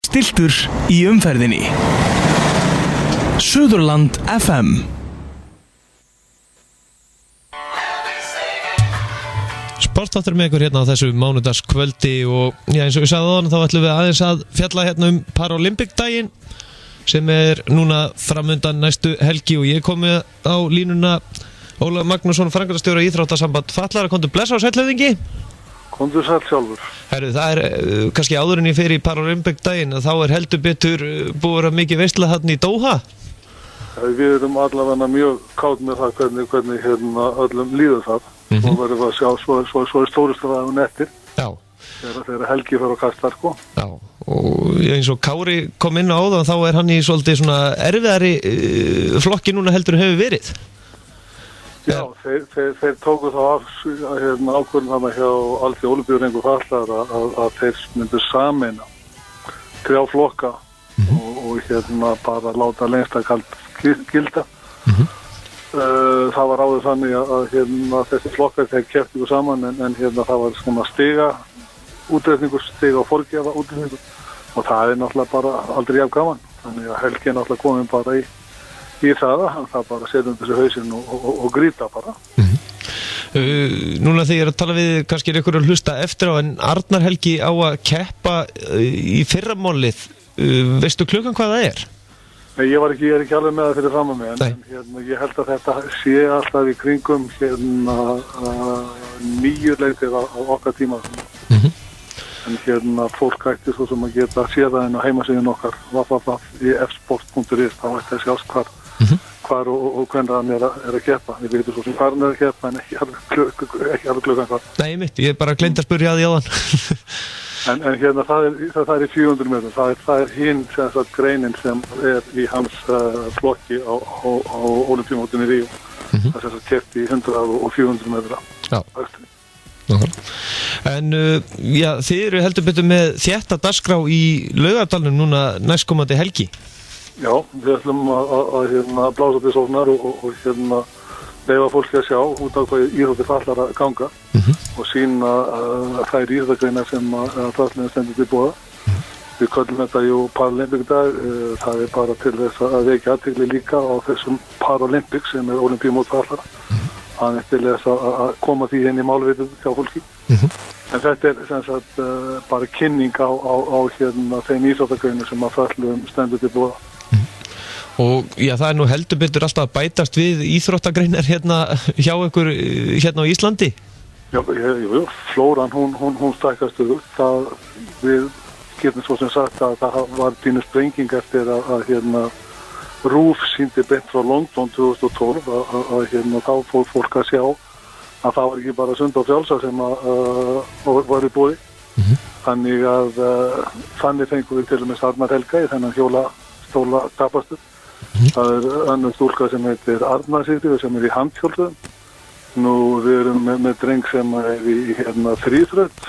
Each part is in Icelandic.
Stiltur í umferðinni. Suðurland FM. Sportáttur með ykkur hérna á þessu mánudagskvöldi og eins og við sagði áðan þá ætlum við aðeins að fjalla hérna Paralympic-daginn sem núna framundan næstu helgi og ég komi á línuna Ólafur Magnússon, framkvæmdastjóri íþróttasamband fatlaðra. Komdu blessa á sæll-höfðingi. Komdu sæll sjálfur. Herru, það kannski áður en ég fer í Paralympic-daginn að þá heldur betur búið að vera mikið veisla þarna í Doha. Við erum allavega mjög kátt með það hvernig öllum líður það. Svo verðum við að sjá svo stórustraðum eftir. Já. Þegar helgi fyrir að kasta sko. Já, og eins og Kári kom inn á áðan þá hann í svolítið svona erfiðari flokki núna heldur en hefur verið. Já, þeir tóku þá ákvörðun þarna hjá Alþjóða Ólympíuhreyfingu fatlaðra að þeir myndu sameina 3 flokka og bara láta lengstakald gilda. Það var áður þannig að þessi flokkar þeir kepptu ykkur saman en það var svona stiga útreikningur, stiga og forgefa útreikningur og það náttúrulega bara aldrei jafn gaman. Þannig að helgi náttúrulega komin bara í það bara setjum þessu hausinn og grýta bara. Núna þegar ég að tala við kannski ykkur að hlusta eftir á en Arnar Helgi á að keppa í fyrramálið, veistu klukkan hvað það er? Nei, ég er ekki alveg með það fyrir fram að mig en ég held að þetta sé alltaf í kringum 9 leitir á okkar tíma. En fólk ætti svo sem að geta séð það inn á heimasíðun okkar www.efsport.is þá ætti að sjást hvar og hvernig hann er að keppa. Við veitum svo sem hvar hann er að keppa en ekki alveg klukkan hvað. Nei, ég bara gleymd að spyrja því áðan. En það er í 400 metrum. Það er hinn greinin sem er í hans flokki á Ólympíumótinu í Ríó. Það er keppt í 100 og 400 metra. Já. En þið eru heldur betur með þétta dagskrá í Laugardalnum núna næstkomandi helgi. Já, við ætlum að blása til sóknar og leyfa fólki að sjá út af hvað íþróttir fatlaðra ganga og sýna þær íþróttagreinar sem fatlaðra stendur til boða. Við köllum þetta Paralympic-dag. Það er bara til þess að vekja athygli líka á þessum Paralympic sem er Ólympíumót fatlaðra. Það er til þess að koma því inn í málvitið hjá fólki. En þetta er sem sagt bara kynning á þeim íþróttagreinum sem að fatlaðum stendur til boða. Og það er nú heldur betur alltaf að bætast við íþróttagreinar hérna hjá ykkur hérna á Íslandi? Já, flóran hún stækkast það við getum svo sem sagt að það var pínu sprenging eftir að RÚV sýndi beint frá London 2012 að þá fór fólk að sjá að það var ekki bara sund og frjálsa sem var í boði. Þannig að þannig fengum við til og með Arnar Helga í þennan hjólastóla tapastur. Það er önnur stúlka sem heitir Arnar Sigríður sem er í handhjólfum. Nú við erum með dreng sem er í þríþraut.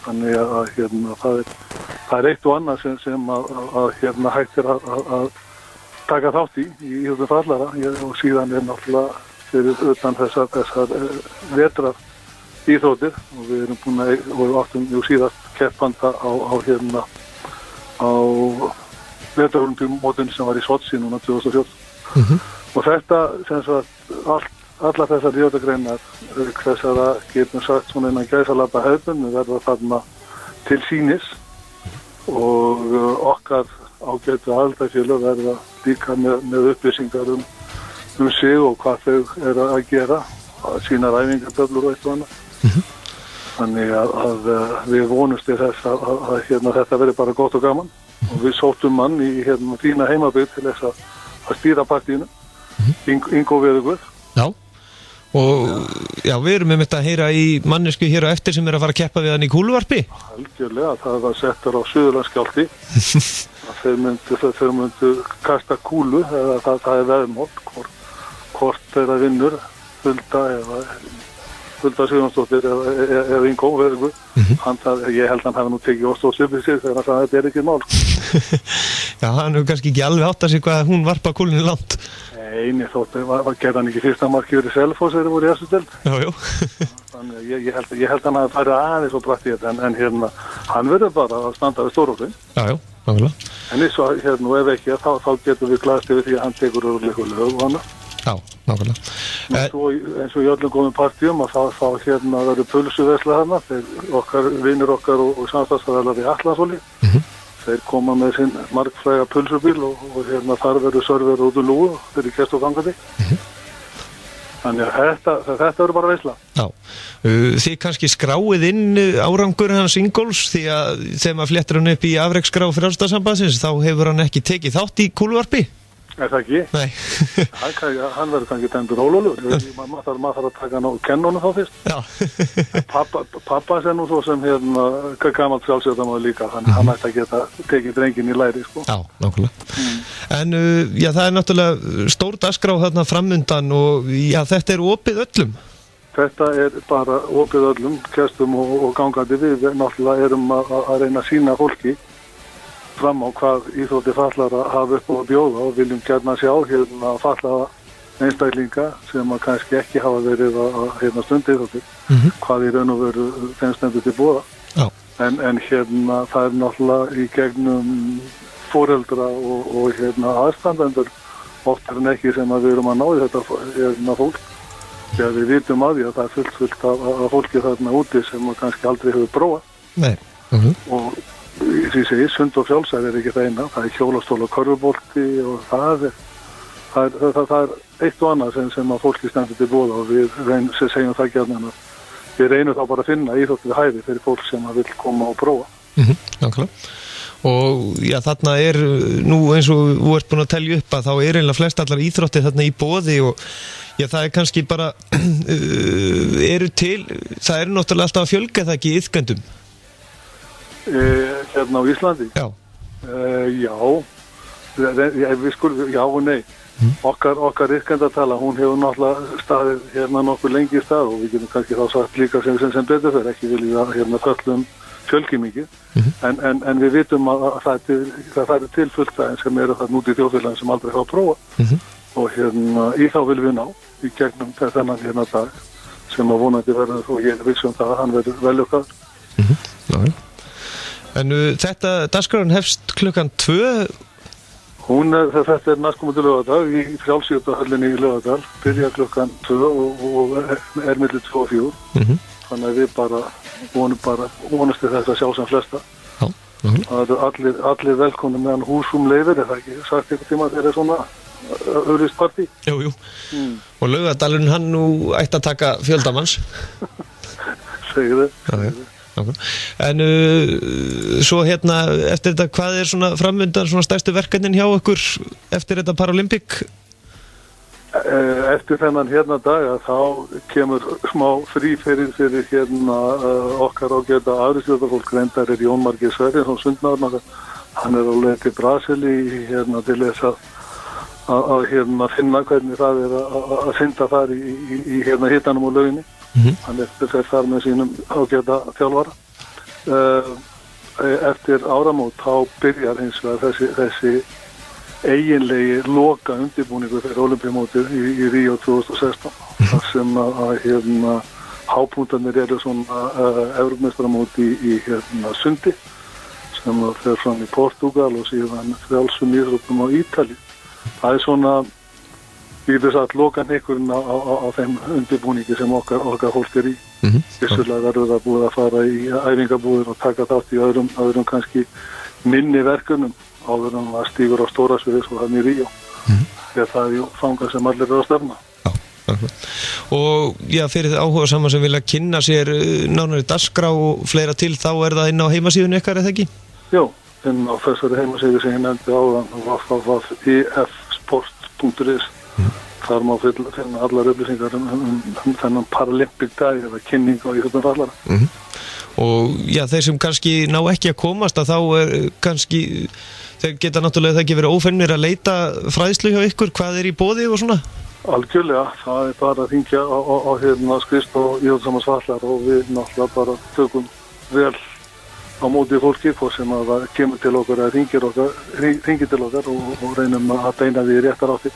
Þannig að það er eitt og annað sem hægt er að taka þátt í íþróttum fatlaðra og síðan er náttúrulega fyrir utan þessar vetrar íþróttir og við erum búin og áttum síðast keppanda á vetrarólympíumótinu sem var í Sochi núna 2014. Og þetta sem sagt allar þessar íþróttagreinar þessar að getum sagt svona innan gæsalappa hefðbund verða þarna til sýnis og okkar ágætu aðildarfélög verða líka með upplýsingar um sig og hvað þau eru að gera, að sína ræfingartöflur og eitt og annað. Þannig að við vonumst til þess að þetta verði bara gott og gaman og við sóttum mann í þína heimabyggð til þess að stýra partíinu, Ingo Veðuguð. Já, og við erum með þetta að heyra í mannesku hér á eftir sem er að fara að keppa við hann í kúluvarpi. Algjörlega, það var settur á Suðurlandsskjálfti. Þeir myndu kasta kúlu eða það er veðmál hvort þeirra vinnur Hulda Sigurjónsdóttir eða Ingo Veðuguð. Ég held að hann hafi nú tekið óstóðsöfið sig þegar hann sagði að þetta er ekki mál. Já, hann hefur kannski ekki alveg átt að sig hvað hún varpa kúlunni langt. Nei, þóttu gerði hann ekki fyrsta marki fyrir Selfoss þegar þeir voru í þessu deild. Jú. Þannig ég held að hann hafi farið aðeins og brætt í þetta en hann verður bara að standa við stórhóttinn. Já. nákvæmlega. En eins og og ef ekki, þá getum við glaðst yfir því að hann tekur örulegur lög og annað. Já, nákvæmlega. Eins og í öllum góðum partíum að þá verður pulsuversla þarna, þeir vinir okkar og samstagsfæðalar í Atlantsóli, þeir koma með sinn margfræga pulsubíl og þar verður server út úr lúgu fyrir gest og gangandi. Þannig að þetta verður bara veisla. Já, þið kannski skráið inn árangur hans Ingólfs því að þegar maður fléttir hann upp í afreksskrá Frjálslyndasambandsins þá hefur hann ekki tekið þátt í kúluvarpi. Er það ekki? Nei. Hann verður kannski dæmdur hólólur. Maður þarf að taka hann og kenna honum þá fyrst. Já. Pappa er nú svo sem gamalt sjálfsögðamaður líka, þannig hann ætti að geta tekið drenginn í læri, sko. Já, nákvæmlega. En það er náttúrulega stór dagskrá þarna framundan og þetta er opið öllum. Þetta er bara opið öllum, gestum og gangandi. Við náttúrulega erum að reyna að sýna fólki fram á hvað íþróttir fatlaðra hafa upp á að bjóða og viljum gjarna sjá fatlaða einstaklinga sem að kannski ekki hafa verið að stunda íþróttir, hvað í raun og veru þeim stendur til boða. Já. En það er náttúrulega í gegnum foreldra og aðstandendur oftar en ekki sem að við erum að ná í þetta fólk. Þegar við vitum að því að það er fullt af fólki þarna úti sem kannski aldrei hefur prófað. Nei. Og því segi, sund og frjálsæði er ekki það eina, það er hjólastól og körfubolti og það er eitt og annað sem að fólki stendur til boða og við segjum það gjarnan að við reynum þá bara að finna íþrótt við hæfi fyrir fólk sem að vil koma og prófa. Nákvæmlega. Og þarna er nú eins og þú ert búin að telja upp að þá er einlega flest allar íþróttir þarna í boði og það er kannski bara það eru náttúrulega alltaf að fjölga það ekki iðkendum. Hérna á Íslandi? Já. Já og nei. Okkar iðkendatala, hún hefur náttúrulega staðið nokkuð lengi í stað og við getum kannski þá sagt líka sem betur fyrir, ekki viljum að föllum fjölgi mikið, en við vitum að það er til fulltæðin sem eru þarna út í þjóðfélagin sem aldrei hafa prófað og í þá viljum við ná í gegnum þennan dag sem að vonandi verður og ég er viss það að hann verður veljókaður. En þetta dagskráin hefst klukkan 2? Þetta er næstkomandi laugardag í Frjálsíðardahöllinni í Laugardal, byrja klukkan 2 og er milli 2 og 4. Þannig að við vonumst til þess að sjá sem flesta. Það eru allir velkomnir meðan húsum leyfir, er það ekki sagt einhvern tíma þegar er svona auglýst partí? Jú. Og Laugardalurinn hann nú ætti að taka fjöldamanns. Segir þið. En svo eftir þetta, hvað er svona framundan svona stærstu verkefnin hjá ykkur eftir þetta Paralympic? Eftir þennan dag þá kemur smá frí fyrir okkar ágæta afrekstjórnarfólk. Reyndar er Jón Margeir Sverrisson sundmaður, hann er á leið til Brasilíu til þess að finna hvernig það er að synda þar í hitanum og lauginni. Hann er þar með sínum ágæta þjálfara. Eftir áramót þá byrjar hins vegar þessi eiginlegi loka undirbúningu fyrir Ólympíumótið í Ríó 2016. Þar sem að hápunktarnir eru svona Evrópumeistaramót í sundi sem fer fram í Portúgal og síðan frjálsum íþróttum á Ítalíu. Það er svona við þess að loka hnekkurinn á þeim undirbúningi sem okkar fólk er í. Vissulega verður það búið að fara í æfingabúðir og taka þátt í öðrum kannski minni verkunum áður en það stígur á stóra sviði svo þannig í Ríó. Þegar það er þangað sem allir eru að stefna. Og fyrir áhuga saman sem vilja kynna sér nánari dagskrá og fleira til, þá er það inn á heimasíðunni ykkar, er það ekki? Jú, inn á þessari heimasíðu sem ég nefndi áðan, www.ifsport.is. Þar má finna allar upplýsingar þennan Paralympic dag eða kynning á íþróttum fallara. Og þeir sem kannski ná ekki að komast að þá er kannski, þeir geta náttúrulega það ekki verið ófennir að leita fræðslu hjá ykkur, hvað er í boði og svona? Algjörlega, það er bara að hringja á skrifstofu íþróttasambands fallara og við náttúrulega bara tökum vel á móti fólki sem að það kemur til okkur eða hringir til okkar og reynum að beina því réttar átti.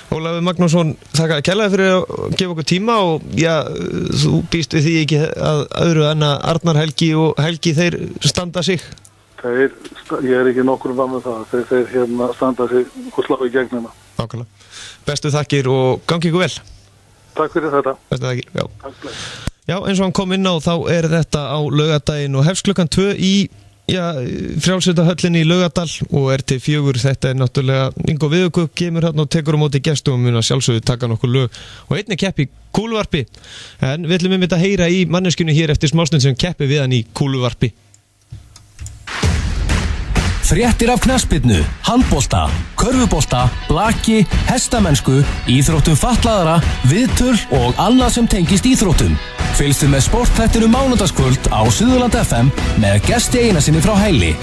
Ólafur Magnússon, þakka kærlega fyrir að gefa okkur tíma og þú býst við því ekki að öðru en að Arnar Helgi og Helgi þeir standa sig? ég ekki nokkur með það, þeir standa sig og slá í gegnina. Nákvæmlega. Bestu þakkir og gangi ykkur vel. Takk fyrir þetta. Bestu þakkir, já. Takk fyrir. Já, eins og hann kom inn á, þá þetta á laugardaginn og hefst klukkan 2 í Frjálsheitahöllinni í Laugardal og til 4. Þetta náttúrulega Ingo Viðurkvöp kemur hérna og tekur á móti gestum og mun að sjálfsögðu taka nokkur lög og einnig keppi í kúluvarpi. En við ætlum að heyra í manneskjunni hér eftir smástund sem keppi við hann í kúluvarpi. Fréttir af knattspyrnu, handbolta, körfubolta, blaki, hestamennsku, íþróttum fatlaðra, viðtöl og annað sem tengist íþróttum. Fylgstu með sportþættinu mánudagskvöld á Suðurland FM með gesti Einarsinni frá Hæli.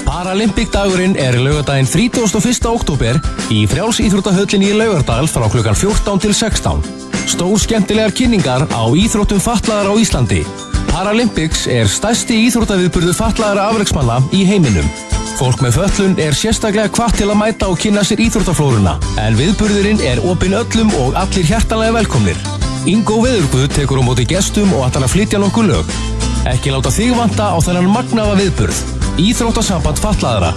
Paralympic dagurinn laugardaginn 31. október í Frjálsíþróttahöllinni í Laugardal frá klukkan 14 til 16. Stór skemmtilegar kynningar á íþróttum fatlaðra á Íslandi. Paralympics stærsti íþróttaviðburður fatlaðra afreksmanna í heiminum. Fólk með fötlun sérstaklega hvatt til að mæta og kynna sér íþróttaflóruna, en viðburðurinn opinn öllum og allir hjartanlega velkomnir. Ingo Viðurkvöp tekur á móti gestum og ætlar að flytja nokkur lög. Ekki láta þig vanta á þennan magnaða viðburð. Íþróttasamband fatlaðra.